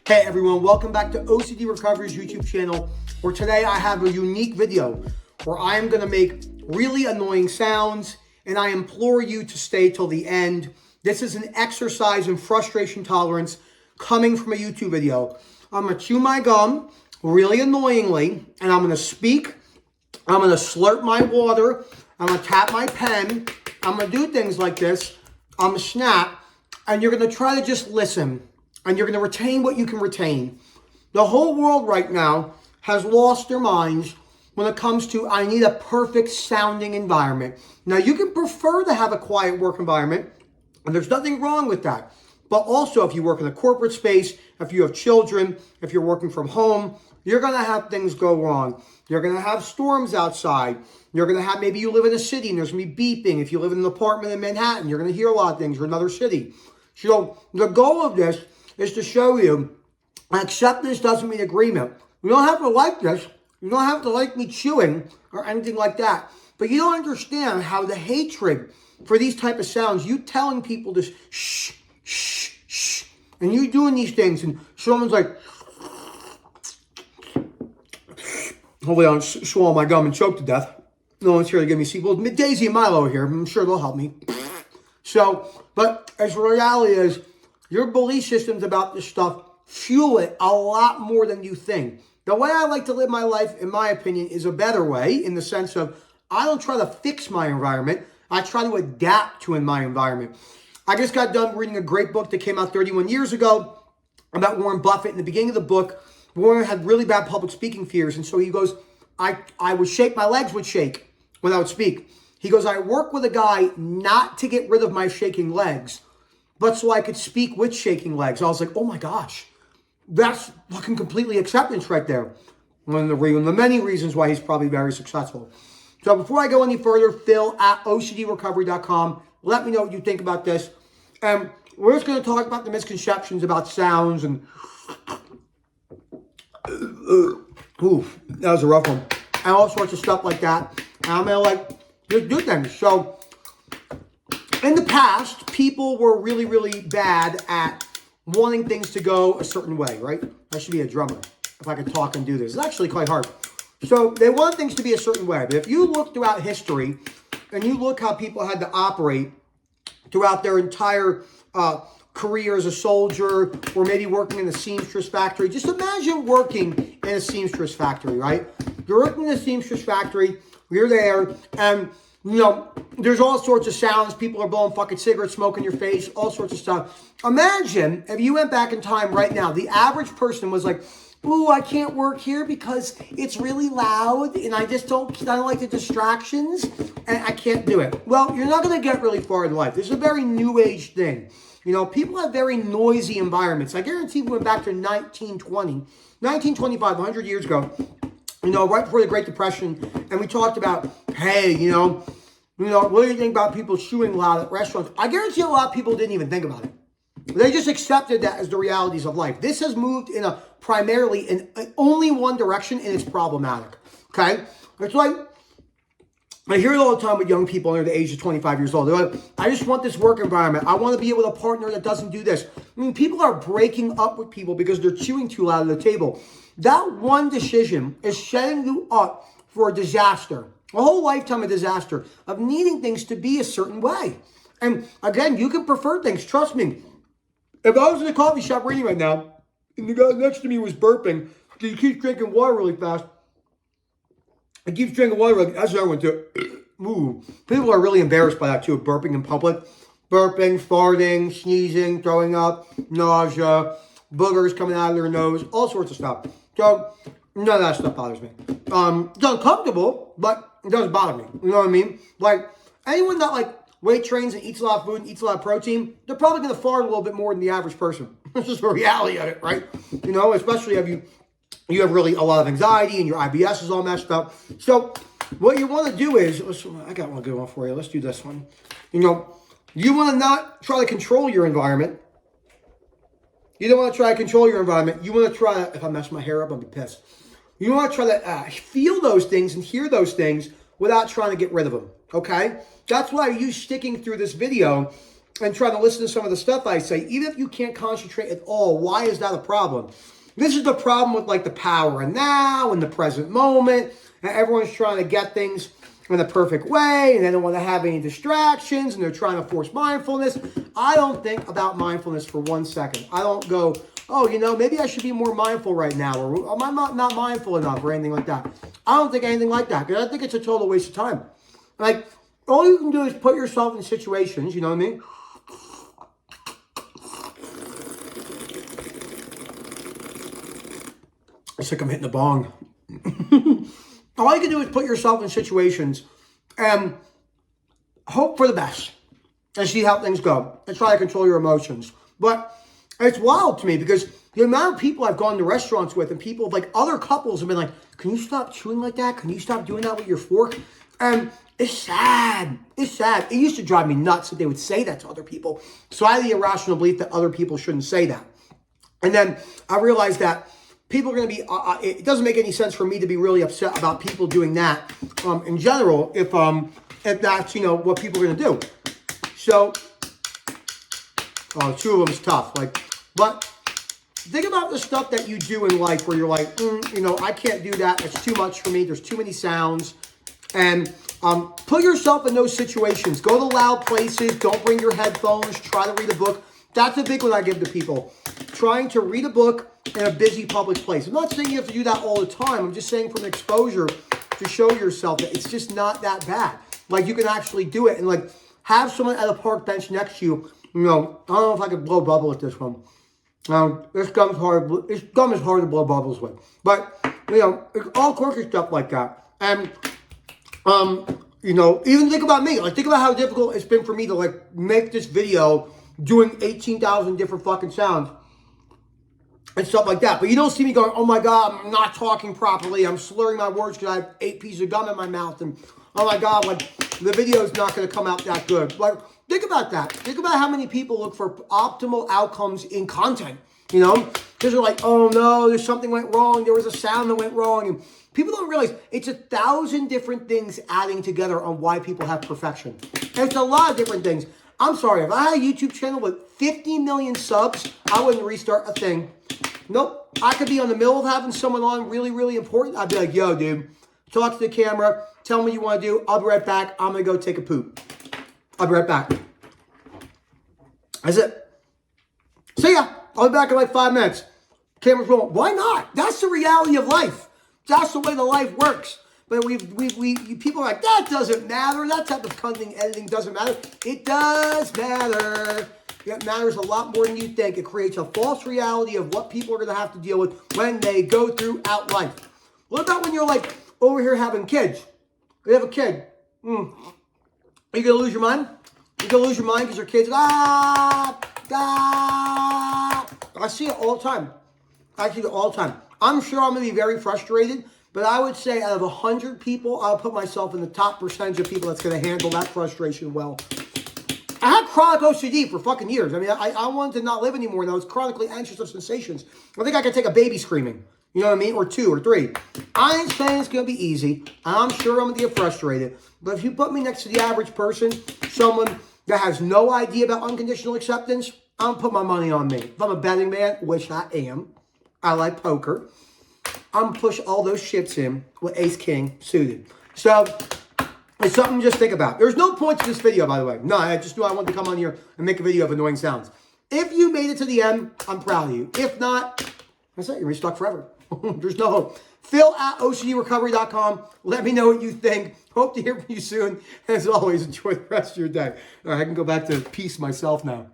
Hey everyone, welcome back to OCD Recovery's YouTube channel, where today I have a unique video where I am going to make really annoying sounds, and I implore you to stay till the end. This is an exercise in frustration tolerance coming from a YouTube video. I'm going to chew my gum really annoyingly, and I'm going to speak. I'm going to slurp my water. I'm going to tap my pen. I'm going to do things like this. I'm going to snap, and you're going to try to just listen. And you're going to retain what you can retain. The whole world right now has lost their minds when it comes to, I need a perfect sounding environment. Now, you can prefer to have a quiet work environment, and there's nothing wrong with that. But also, if you work in a corporate space, if you have children, if you're working from home, you're going to have things go wrong. You're going to have storms outside. You're going to have, maybe you live in a city and there's going to be beeping. If you live in an apartment in Manhattan, you're going to hear a lot of things, or another city. So the goal of this is to show you acceptance doesn't mean agreement. You don't have to like this. You don't have to like me chewing or anything like that. But you don't understand how the hatred for these type of sounds, you telling people to shh, shh, shh, and you doing these things, and someone's like, hopefully I don't swallow my gum and choke to death. No one's here to give me sequels. Daisy and Milo are here. I'm sure they'll help me. So, but as the reality is, your belief systems about this stuff fuel it a lot more than you think. The way I like to live my life, in my opinion, is a better way, in the sense of I don't try to fix my environment. I try to adapt to my environment. I just got done reading a great book that came out 31 years ago about Warren Buffett. In the beginning of the book, Warren had really bad public speaking fears. And so he goes, I would shake, my legs would shake when I would speak. He goes, I work with a guy not to get rid of my shaking legs, but so I could speak with shaking legs. I was like, oh my gosh, that's fucking completely acceptance right there. One of the many reasons why he's probably very successful. So before I go any further, Phil at OCDrecovery.com. Let me know what you think about this. And we're just going to talk about the misconceptions about sounds and... Oof, that was a rough one. And all sorts of stuff like that. And I'm going to just do things. So... in the past, people were really, really bad at wanting things to go a certain way, right? I should be a drummer if I could talk and do this. It's actually quite hard. So they want things to be a certain way. But if you look throughout history and you look how people had to operate throughout their entire career as a soldier, or maybe working in a seamstress factory, just imagine working in a seamstress factory, right? You're working in a seamstress factory, you're there, and you know, there's all sorts of sounds. People are blowing fucking cigarettes, smoke in your face, all sorts of stuff. Imagine if you went back in time right now, the average person was like, ooh, I can't work here because it's really loud and I don't like the distractions and I can't do it. Well, you're not going to get really far in life. This is a very new age thing. You know, people have very noisy environments. I guarantee we went back to 1925, 100 years ago. You know, right before the Great Depression, and we talked about, hey, you know, what do you think about people chewing loud at restaurants? I guarantee a lot of people didn't even think about it. They just accepted that as the realities of life. This has moved in primarily in only one direction, and it's problematic. Okay? It's like, I hear it all the time with young people under the age of 25 years old. They're like, I just want this work environment. I want to be with a partner that doesn't do this. I mean, people are breaking up with people because they're chewing too loud at the table. That one decision is setting you up for a disaster, a whole lifetime of disaster, of needing things to be a certain way. And again, you can prefer things. Trust me. If I was in a coffee shop reading right now, and the guy next to me was burping, so he keeps drinking water really fast. He keeps drinking water. That's what I went to. Ooh. People are really embarrassed by that too, burping in public. Burping, farting, sneezing, throwing up, nausea, boogers coming out of their nose, all sorts of stuff. So, none of that stuff bothers me. It's uncomfortable, but it doesn't bother me. You know what I mean? Like, anyone that, weight trains and eats a lot of food and eats a lot of protein, they're probably going to fart a little bit more than the average person. This is the reality of it, right? You know, especially if you have really a lot of anxiety and your IBS is all messed up. So, what you want to do is, I got one good one for you. Let's do this one. You know, you want to not try to control your environment. You don't want to try to control your environment. You want to try to, if I mess my hair up, I'll be pissed. You want to try to feel those things and hear those things without trying to get rid of them, okay? That's why you sticking through this video and trying to listen to some of the stuff I say, even if you can't concentrate at all, why is that a problem? This is the problem with like the power and now and the present moment. And everyone's trying to get things in the perfect way, and they don't want to have any distractions, and they're trying to force mindfulness. I don't think about mindfulness for 1 second. I don't go, oh, you know, maybe I should be more mindful right now, or am I not mindful enough, or anything like that. I don't think anything like that, because I think it's a total waste of time. Like, all you can do is put yourself in situations, you know what I mean? It's like I'm hitting the bong. All you can do is put yourself in situations and hope for the best and see how things go and try to control your emotions. But it's wild to me because the amount of people I've gone to restaurants with and people like other couples have been like, can you stop chewing like that? Can you stop doing that with your fork? And it's sad. It's sad. It used to drive me nuts that they would say that to other people. So I had the irrational belief that other people shouldn't say that. And then I realized that people are going to be, it doesn't make any sense for me to be really upset about people doing that in general if that's, you know, what people are going to do. So, two of them is tough. Like, but think about the stuff that you do in life where you're like, you know, I can't do that. It's too much for me. There's too many sounds. And put yourself in those situations. Go to loud places. Don't bring your headphones. Try to read a book. That's a big one I give to people. Trying to read a book in a busy public place. I'm not saying you have to do that all the time. I'm just saying from exposure to show yourself that it's just not that bad. Like, you can actually do it and like have someone at a park bench next to you. You know, I don't know if I could blow bubble with this one. This gum is hard to blow bubbles with. But, you know, it's all quirky stuff like that. And, you know, even think about me. Like, think about how difficult it's been for me to like make this video doing 18,000 different fucking sounds and stuff like that. But you don't see me going, oh my God, I'm not talking properly. I'm slurring my words because I have 8 pieces of gum in my mouth. And oh my God, like the video is not going to come out that good. Like, think about that. Think about how many people look for optimal outcomes in content, you know? Because they're like, oh no, there's something went wrong. There was a sound that went wrong. And people don't realize it's 1,000 different things adding together on why people have perfection. And it's a lot of different things. I'm sorry, if I had a YouTube channel with 50 million subs, I wouldn't restart a thing. Nope. I could be on the middle of having someone on really, really important. I'd be like, yo, dude, talk to the camera. Tell me what you want to do. I'll be right back. I'm going to go take a poop. I'll be right back. That's it. See ya. I'll be back in like 5 minutes. Camera's rolling. Why not? That's the reality of life. That's the way the life works. But people are like, that doesn't matter. That type of cunning editing doesn't matter. It does matter. It matters a lot more than you think. It creates a false reality of what people are going to have to deal with when they go throughout life. What about when you're like over here having kids? You have a kid. Are you going to lose your mind? You're going to lose your mind because your kid's I see it all the time. I see it all the time. I'm sure I'm going to be very frustrated. But I would say out of 100 people, I'll put myself in the top percentage of people that's going to handle that frustration well. I had chronic OCD for fucking years. I mean, I wanted to not live anymore, and I was chronically anxious of sensations. I think I could take a baby screaming, you know what I mean, or 2 or 3. I ain't saying it's going to be easy. I'm sure I'm going to get frustrated. But if you put me next to the average person, someone that has no idea about unconditional acceptance, I'm going to put my money on me. If I'm a betting man, which I am, I like poker, I'm going to push all those chips in with ace-king suited. So, it's something to just think about. There's no point to this video, by the way. No, I just knew I wanted to come on here and make a video of annoying sounds. If you made it to the end, I'm proud of you. If not, that's it. You're going to be stuck forever. There's no hope. Phil@OCDrecovery.com. Let me know what you think. Hope to hear from you soon. As always, enjoy the rest of your day. All right, I can go back to peace myself now.